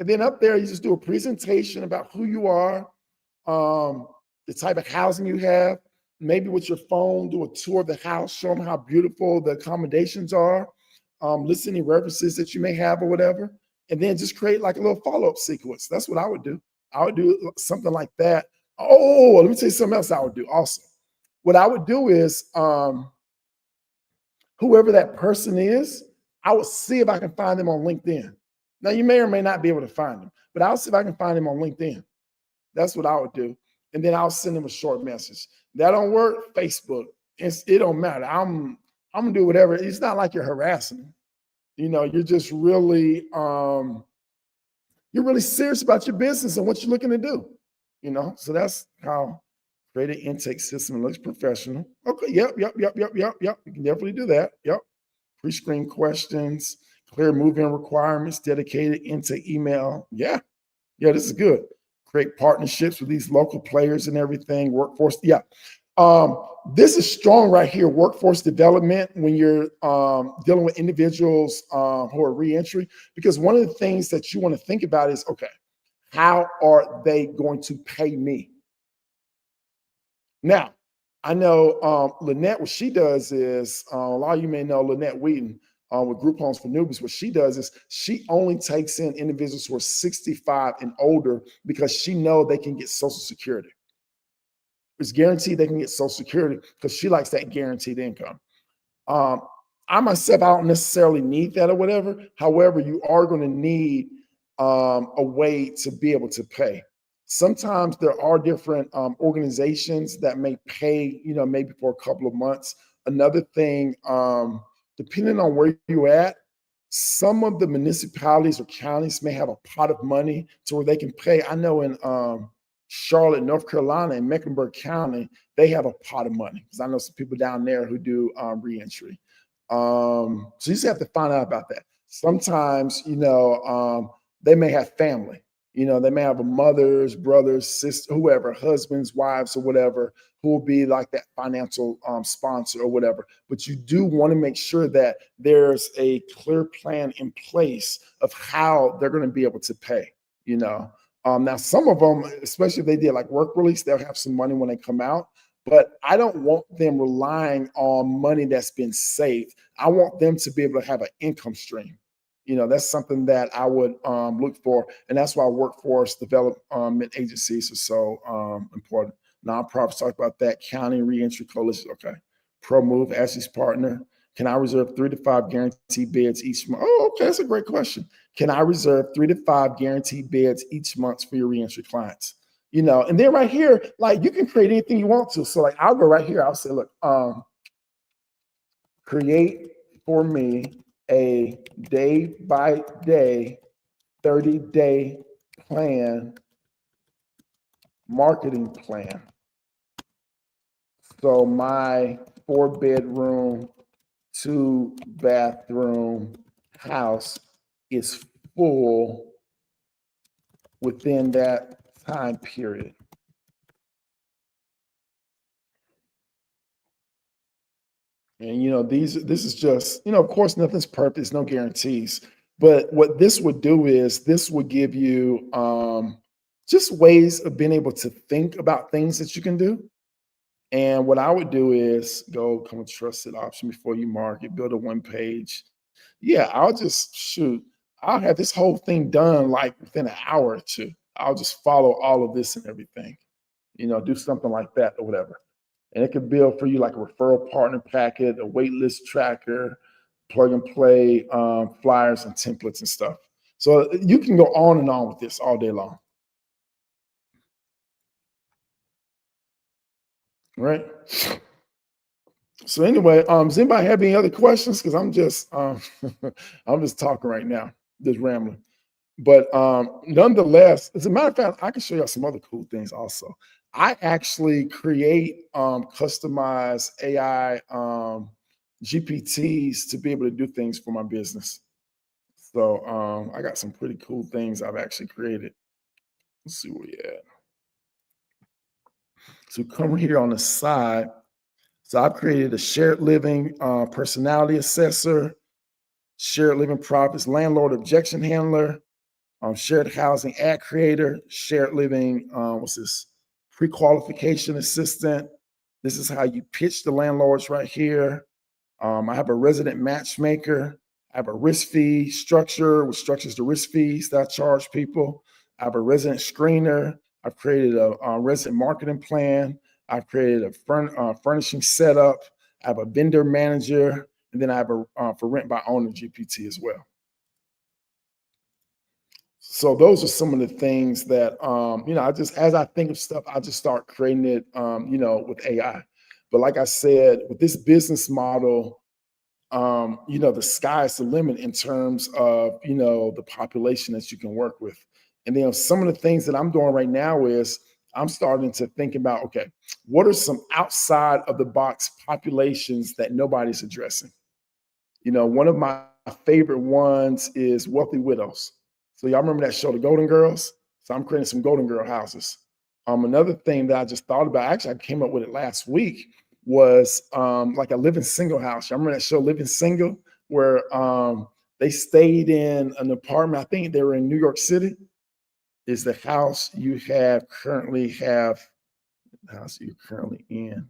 And then up there, you just do a presentation about who you are, the type of housing you have, maybe with your phone, do a tour of the house, show them how beautiful the accommodations are, list any references that you may have or whatever, and then just create like a little follow-up sequence. That's what I would do. I would do something like that. Oh, let me tell you something else I would do also. What I would do is whoever that person is, I would see if I can find them on LinkedIn. Now, you may or may not be able to find them, but I'll see if I can find them on LinkedIn. That's what I would do. And then I'll send them a short message. That don't work, Facebook. It don't matter. I'm gonna do whatever. It's not like you're harassing them. You're just really you're really serious about your business and what you're looking to do. So that's how create an intake system. It looks professional. Okay, yep. You can definitely do that. Yep. Pre-screen questions, clear move-in requirements, dedicated intake email. Yeah, this is good. Create partnerships with these local players and everything. Workforce. Yeah. This is strong right here. Workforce development when you're dealing with individuals who are reentry, because one of the things that you want to think about is, okay, how are they going to pay me? Now, I know Lynette, what she does is, a lot of you may know Lynette Wheaton with Group Homes for Newbies. What she does is she only takes in individuals who are 65 and older because she know they can get Social Security. It's guaranteed they can get Social Security because she likes that guaranteed income. Um, I myself, I don't necessarily need that or whatever. However, you are going to need a way to be able to pay. Sometimes there are different organizations that may pay, maybe for a couple of months. Another thing, depending on where you're at, some of the municipalities or counties may have a pot of money to where they can pay. I know in Charlotte, North Carolina, and Mecklenburg County, they have a pot of money because I know some people down there who do reentry. So you just have to find out about that. Sometimes, they may have family. They may have a mothers, brothers, sister, whoever, husbands, wives, or whatever, who will be like that financial sponsor or whatever. But you do want to make sure that there's a clear plan in place of how they're going to be able to pay. Now, some of them, especially if they did like work release, they'll have some money when they come out. But I don't want them relying on money that's been saved. I want them to be able to have an income stream. That's something that I would look for. And that's why workforce development agencies are so important. Nonprofits talk about that. County Reentry Coalition. Okay. ProMove, Ashley's partner. Can I reserve 3 to 5 guaranteed beds each month? Oh, okay. That's a great question. Can I reserve 3 to 5 guaranteed beds each month for your reentry clients? And then right here, like you can create anything you want to. So like I'll go right here. I'll say, look, create for me a day by day, 30-day plan, marketing plan. So my 4-bedroom, 2-bathroom house is full within that time period. And this is just, of course, nothing's perfect, there's no guarantees. But what this would do is this would give you just ways of being able to think about things that you can do. And what I would do is go come a trusted option before you market, build a 1-page. Yeah, I'll have this whole thing done like within an hour or two. I'll just follow all of this and everything, do something like that or whatever. And it could build for you like a referral partner packet, a wait list tracker, plug and play flyers and templates and stuff. So you can go on and on with this all day long. Right. So anyway, does anybody have any other questions? Because I'm just I'm just talking right now, just rambling. But nonetheless, as a matter of fact, I can show you some other cool things also. I actually create customized AI GPTs to be able to do things for my business. So I got some pretty cool things I've actually created. Let's see where we at. So come here on the side. So I've created a shared living personality assessor, shared living profits, landlord objection handler, shared housing ad creator, shared living, what's this? Pre-qualification assistant, This is how you pitch the landlords right here. I have a resident matchmaker. I have a risk fee structure, which structures the risk fees that I charge people. I have a resident screener. I've created a resident marketing plan. I've created a furnishing setup. I have a vendor manager, and then I have a for rent by owner GPT as well. So those are some of the things that I just as I think of stuff, I just start creating it, with AI. But like I said, with this business model, the sky's the limit in terms of the population that you can work with. And then some of the things that I'm doing right now is I'm starting to think about, okay, what are some outside of the box populations that nobody's addressing? One of my favorite ones is wealthy widows. So y'all remember that show, The Golden Girls? So I'm creating some Golden Girl houses. Another thing that I just thought about, actually, I came up with it last week, was like a living single house. Y'all remember that show, Living Single, where they stayed in an apartment. I think they were in New York City. Is the house you have currently have the house you're currently in?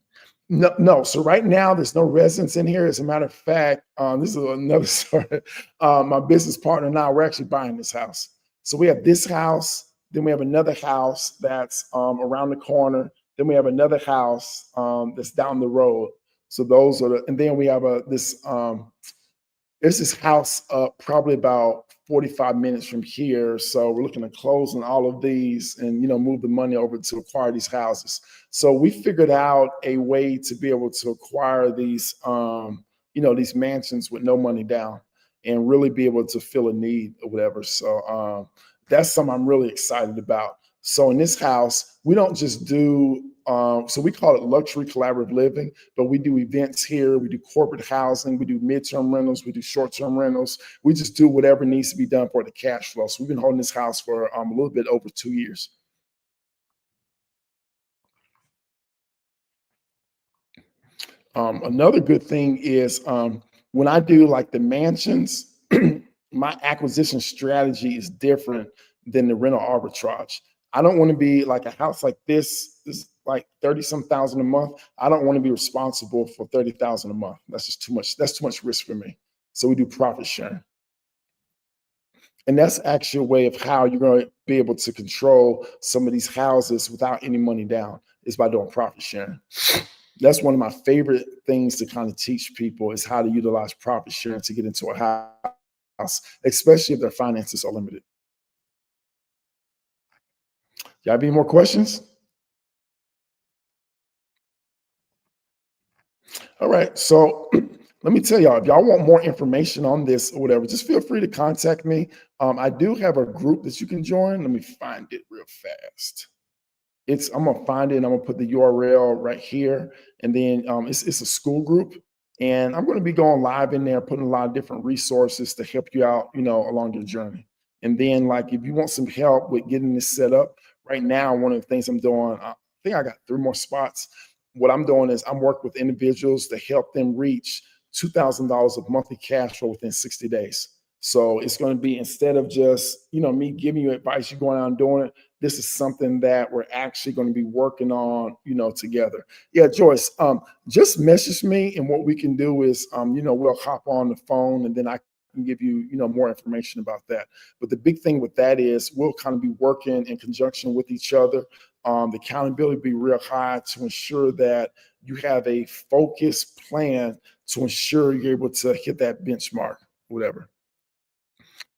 No, no. So right now, there's no residents in here. As a matter of fact, this is another story. My business partner and I, we're actually buying this house. So we have this house, then we have another house that's around the corner. Then we have another house that's down the road. So those are and then we have there's this house up probably about 45 minutes from here. So we're looking to close on all of these and move the money over to acquire these houses. So we figured out a way to be able to acquire these mansions with no money down and really be able to fill a need or whatever. So that's something I'm really excited about. So in this house, we don't just do so we call it luxury collaborative living, but we do events here. We do corporate housing. We do midterm rentals. We do short-term rentals. We just do whatever needs to be done for the cash flow. So we've been holding this house for a little bit over 2 years. Another good thing is when I do like the mansions, my acquisition strategy is different than the rental arbitrage. I don't want to be like a house like this is like 30 some thousand a month. I don't want to be responsible for 30,000 a month. That's just too much. That's too much risk for me. So we do profit sharing. And that's actually a way of how you're going to be able to control some of these houses without any money down is by doing profit sharing. That's one of my favorite things to kind of teach people is how to utilize profit sharing to get into a house, especially if their finances are limited. Y'all have any more questions? All right. So let me tell y'all, if y'all want more information on this or whatever, just feel free to contact me. I do have a group that you can join. Let me find it real fast. I'm gonna find it and I'm gonna put the URL right here. And then it's a school group. And I'm gonna be going live in there, putting a lot of different resources to help you out, along your journey. And then like if you want some help with getting this set up, right now, one of the things I'm doing, I think I got 3 more spots. What I'm doing is I'm working with individuals to help them reach $2,000 of monthly cash flow within 60 days. So it's going to be instead of just, me giving you advice, you going out and doing it, this is something that we're actually going to be working on, together. Yeah, Joyce, just message me and what we can do is, we'll hop on the phone and then I can give you, more information about that. But the big thing with that is we'll kind of be working in conjunction with each other. The accountability be real high to ensure that you have a focused plan to ensure you're able to hit that benchmark, whatever.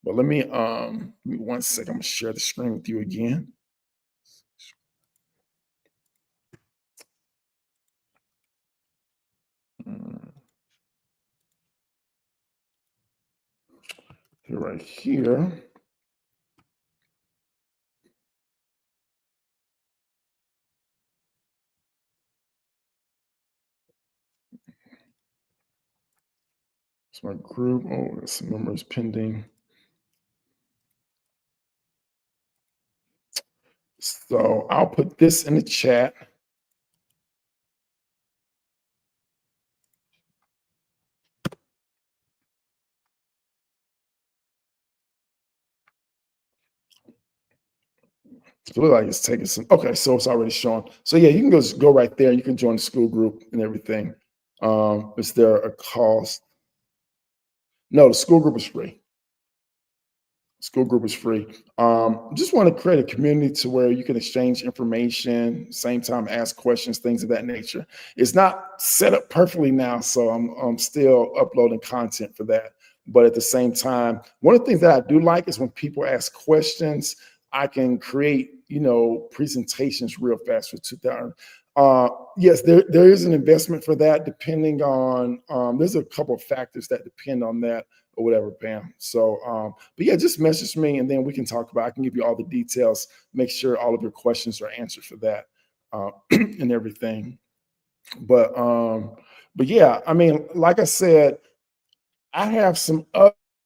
But give me 1 second. I'm gonna share the screen with you again. Mm, right here. It's my group. Oh, some members pending. So I'll put this in the chat. So it look like it's taking some. Okay, so it's already showing. So yeah, you can go right there. You can join the school group and everything. Is there a cost? No, the school group is free. School group is free. Just want to create a community to where you can exchange information, same time ask questions, things of that nature. It's not set up perfectly now, so I'm still uploading content for that. But at the same time, one of the things that I do like is when people ask questions, I can create, presentations real fast for 2000. Yes, there is an investment for that, depending on, there's a couple of factors that depend on that or whatever, Pam. So, but yeah, just message me and then we can talk about. I can give you all the details. Make sure all of your questions are answered for that and everything. But but yeah, I mean, like I said, I have some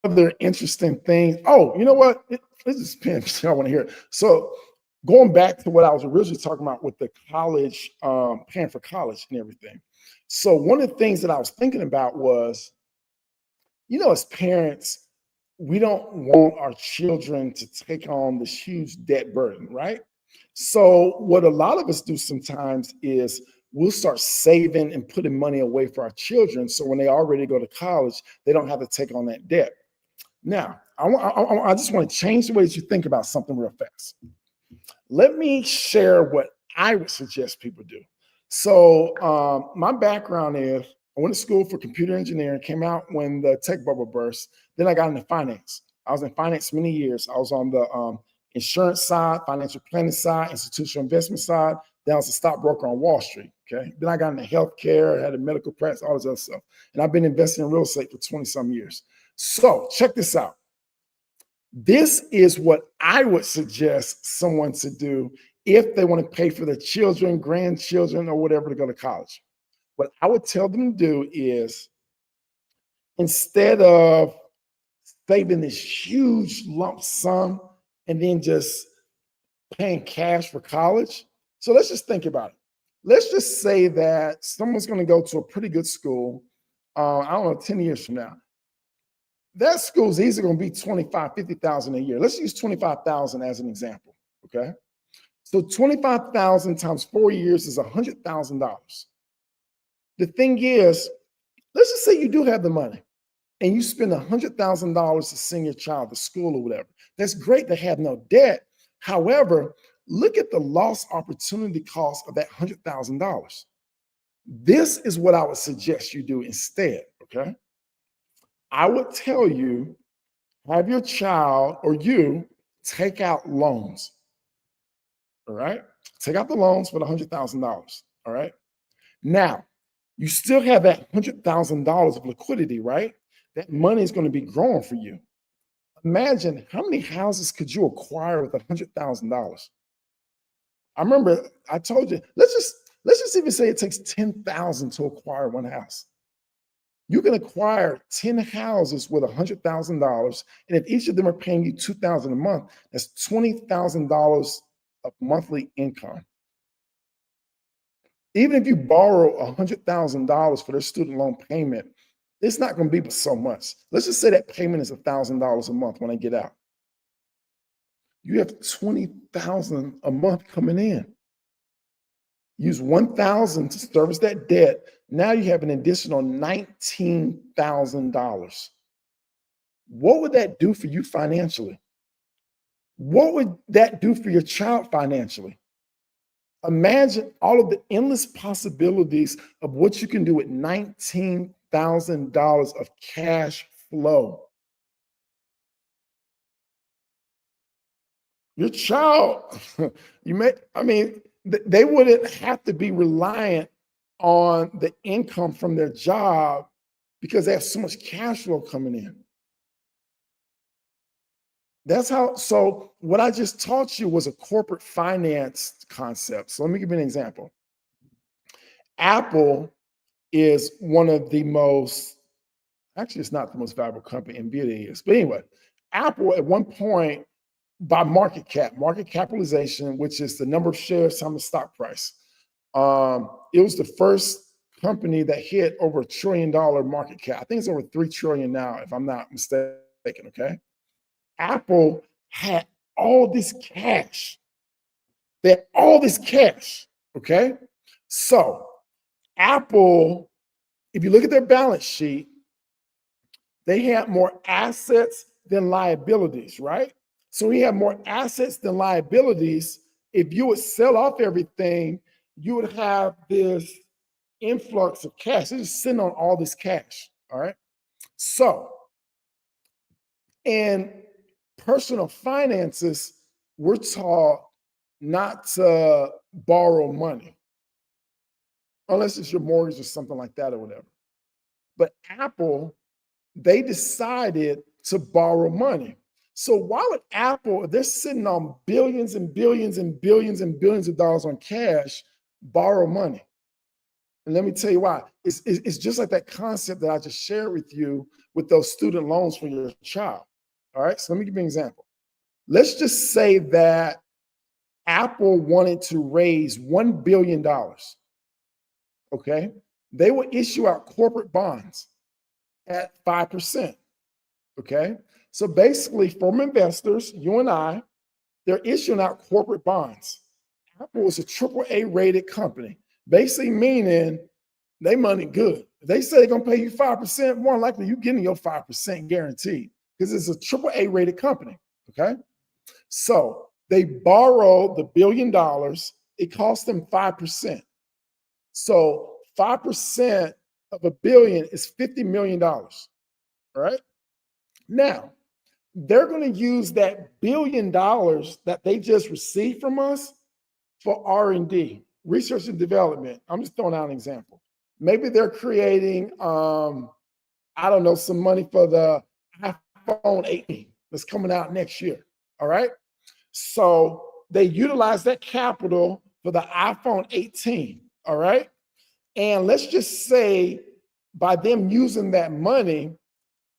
other interesting things. Oh, you know what? This is Pam. I want to hear it. So going back to what I was originally talking about with the college, paying for college and everything. So one of the things that I was thinking about was, as parents, we don't want our children to take on this huge debt burden, right? So, what a lot of us do sometimes is we'll start saving and putting money away for our children. So, when they already go to college, they don't have to take on that debt. Now, I just want to change the way that you think about something real fast. Let me share what I would suggest people do. So, my background is I went to school for computer engineering, came out when the tech bubble burst. Then I got into finance. I was in finance many years. I was on the insurance side, financial planning side, institutional investment side. Then I was a stockbroker on Wall Street. Okay. Then I got into healthcare, had a medical practice, all this other stuff. And I've been investing in real estate for 20 some years. So, check this out. This is what I would suggest someone to do if they want to pay for their children, grandchildren, or whatever to go to college. What I would tell them to do is instead of saving this huge lump sum and then just paying cash for college. So let's just think about it. Let's just say that someone's going to go to a pretty good school, I don't know, 10 years from now. That school's easily going to be 25, 50,000 a year. Let's use 25,000 as an example. Okay. So 25,000 times 4 years is $100,000. The thing is, let's just say you do have the money and you spend $100,000 to send your child to school or whatever. That's great to have no debt. However, look at the lost opportunity cost of that $100,000. This is what I would suggest you do instead. Okay. I would tell you, have your child or you take out loans. All right. Take out the loans for the $100,000. All right. Now, you still have that $100,000 of liquidity, right? That money is going to be growing for you. Imagine how many houses could you acquire with $100,000? I remember I told you, let's just even say it takes 10,000 to acquire one house. You can acquire 10 houses with $100,000, and if each of them are paying you $2,000 a month, that's $20,000 of monthly income. Even if you borrow $100,000 for their student loan payment, it's not going to be but so much. Let's just say that payment is $1,000 a month when I get out. You have 20,000 a month coming in. Use 1,000 to service that debt. Now you have an additional $19,000. What would that do for you financially? What would that do for your child financially? Imagine all of the endless possibilities of what you can do with $19,000 of cash flow. Your child, they wouldn't have to be reliant on the income from their job because they have so much cash flow coming in. So what I just taught you was a corporate finance concept. So let me give you an example. Apple is one of the most, actually, it's not the most valuable company, Nvidia is. But anyway, Apple at one point, by market capitalization, which is the number of shares times the stock price, it was the first company that hit over $1 trillion market cap. I think it's over 3 trillion now, if I'm not mistaken. Okay. Apple had all this cash. They have all this cash, okay? So Apple, if you look at their balance sheet, they have more assets than liabilities, right? So we have more assets than liabilities. If you would sell off everything, you would have this influx of cash. They're just sitting on all this cash, all right? So, in personal finances, we're taught not to borrow money unless it's your mortgage or something like that or whatever. But Apple, they decided to borrow money. So while at Apple, they're sitting on billions and billions and billions and billions of dollars on cash, borrow money. And let me tell you why. It's just like that concept that I just shared with you with those student loans for your child. All right. So let me give you an example. Let's just say that Apple wanted to raise $1 billion. Okay. They would issue out corporate bonds at 5%. Okay. So basically, from investors, you and I, they're issuing out corporate bonds. Apple is a triple A rated company, basically meaning they money good. If they say they're gonna pay you 5%, more likely you getting your 5% guaranteed because it's a triple A rated company. Okay. So they borrow the $1 billion, it costs them 5%. So 5% of $1 billion is $50 million. All right. Now, they're going to use that $1 billion that they just received from us for R&D, research and development. I'm just throwing out an example. Maybe they're creating, I don't know, some money for the iPhone 18 that's coming out next year. All right. So they utilize that capital for the iPhone 18. All right. And let's just say by them using that money,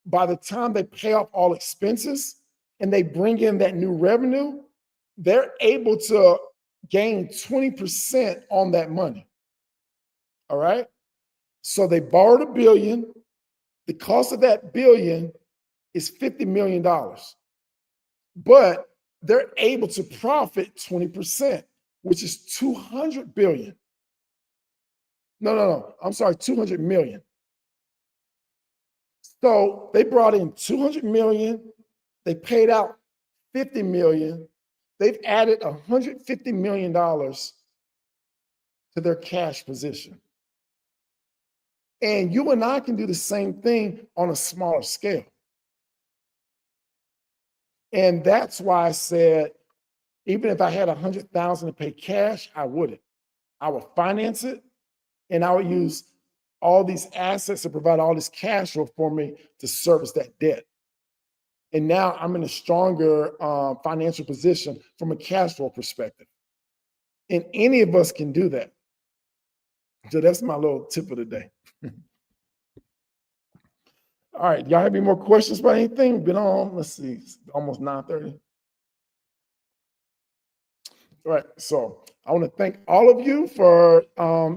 by the time they pay off all expenses and they bring in that new revenue, they're able to gain 20% on that money. All right. So they borrowed $1 billion. The cost of that billion is $50 million. But they're able to profit 20%, which is 200 billion. No. I'm sorry, 200 million. So they brought in 200 million. They paid out 50 million. They've added $150 million to their cash position. And you and I can do the same thing on a smaller scale. And that's why I said, even if I had 100,000 to pay cash, I wouldn't. I would finance it and I would use all these assets to provide all this cash flow for me to service that debt. And now I'm in a stronger financial position from a cash flow perspective. And any of us can do that. So that's my little tip of the day. All right, y'all have any more questions about anything? Been on, let's see, almost 9:30. All right, so I want to thank all of you for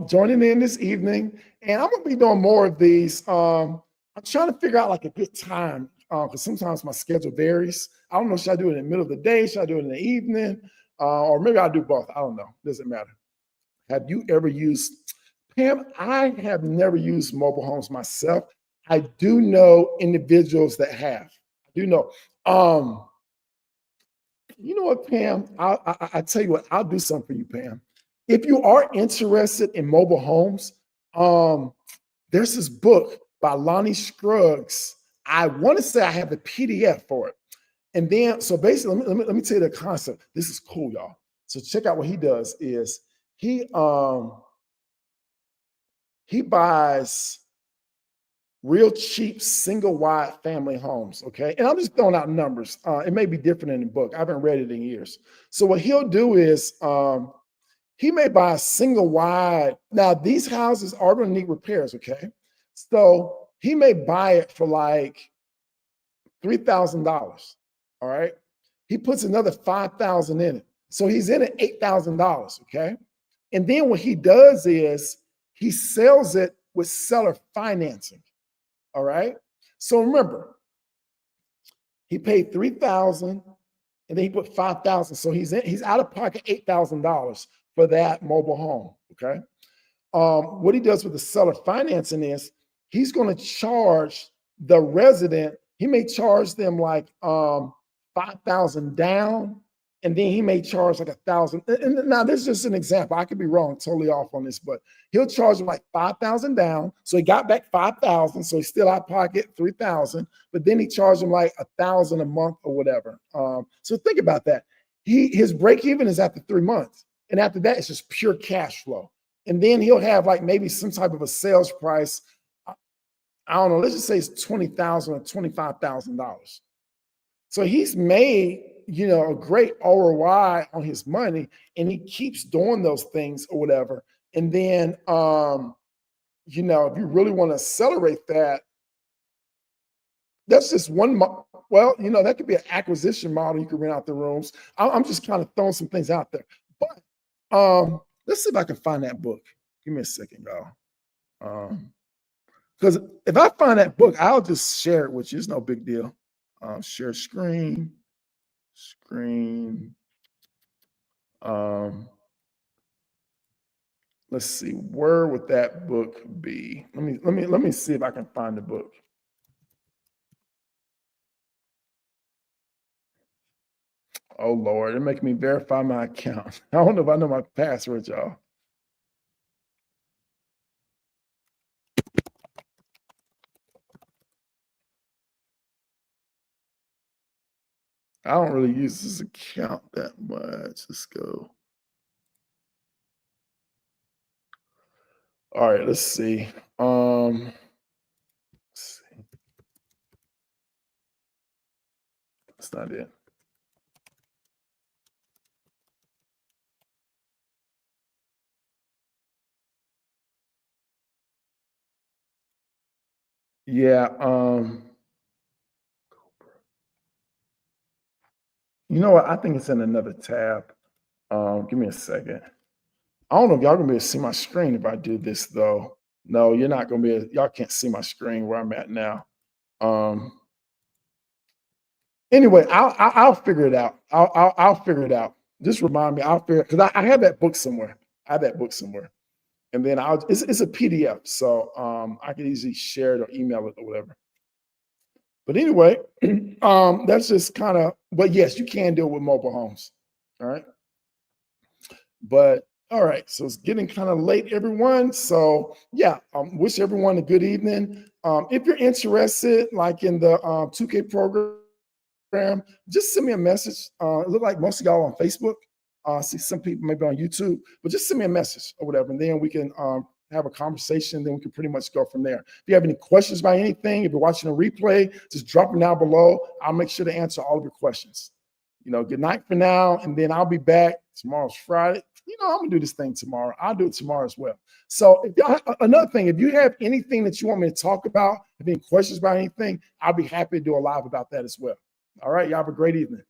joining in this evening. And I'm gonna be doing more of these. I'm trying to figure out like a good time because sometimes my schedule varies. I don't know, should I do it in the middle of the day? Should I do it in the evening? Or maybe I'll do both. I don't know. Doesn't matter. Have you ever used, Pam? I have never used mobile homes myself. I do know individuals that have. I do know. You know what, Pam? I tell you what, I'll do something for you, Pam. If you are interested in mobile homes, there's this book by Lonnie Scruggs. I want to say I have the PDF for it. And then, so basically, let me tell you the concept. This is cool, y'all. So check out what he does is he buys real cheap single wide family homes. Okay. And I'm just throwing out numbers. It may be different in the book. I haven't read it in years. So what he'll do is he may buy a single wide. Now, these houses are going to need repairs. Okay. So he may buy it for like $3,000. All right. He puts another 5,000 in it. So he's in at $8,000. Okay. And then what he does is he sells it with seller financing. All right. So remember, he paid $3,000. and then he put 5,000. So he's out of pocket $8,000 for that mobile home. Okay. What he does with the seller financing is he's going to charge the resident. He may charge them like 5,000 down, and then he may charge like 1,000. And now this is just an example. I could be wrong, totally off on this, but he'll charge them like 5,000 down. So he got back 5,000. So he's still out of pocket 3,000, but then he charged them like 1,000 a month or whatever. So think about that. His break even is after 3 months, and after that it's just pure cash flow. And then he'll have like maybe some type of a sales price. I don't know. Let's just say it's $20,000 or $25,000. So he's made, a great ROI on his money, and he keeps doing those things or whatever. And then, if you really want to accelerate that, that's just one. Well, that could be an acquisition model. You could rent out the rooms. I'm just kind of throwing some things out there. But let's see if I can find that book. Give me a second, y'all. Because if I find that book, I'll just share it with you. It's no big deal. Share screen. Let's see. Where would that book be? Let me see if I can find the book. Oh Lord, they're making me verify my account. I don't know if I know my password, y'all. I don't really use this account that much. Let's go. All right, let's see. Let's see. That's not it. Yeah. You know what? I think it's in another tab. Give me a second. I don't know if y'all gonna be able to see my screen if I do this though. No, you're not gonna be able, y'all can't see my screen where I'm at now. Um, anyway, I'll figure it out. I'll figure it out. Just remind me. I'll figure because I have that book somewhere. I have that book somewhere, and then it's a PDF, so I can easily share it or email it or whatever. But anyway, that's just kind of. But yes, you can do it with mobile homes. All right. But all right, so it's getting kind of late, everyone. So yeah, wish everyone a good evening. If you're interested, like in the 2K program, just send me a message. It look like most of y'all on Facebook. See some people maybe on YouTube, but just send me a message or whatever, and then we can have a conversation. Then we can pretty much go from there. If you have any questions about anything, if you're watching a replay, just drop them down below. I'll make sure to answer all of your questions. Good night for now, and then I'll be back. Tomorrow's Friday. I'm gonna do this thing tomorrow. I'll do it tomorrow as well. So if y'all, another thing, if you have anything that you want me to talk about, have any questions about anything, I'll be happy to do a live about that as well. All right, y'all have a great evening.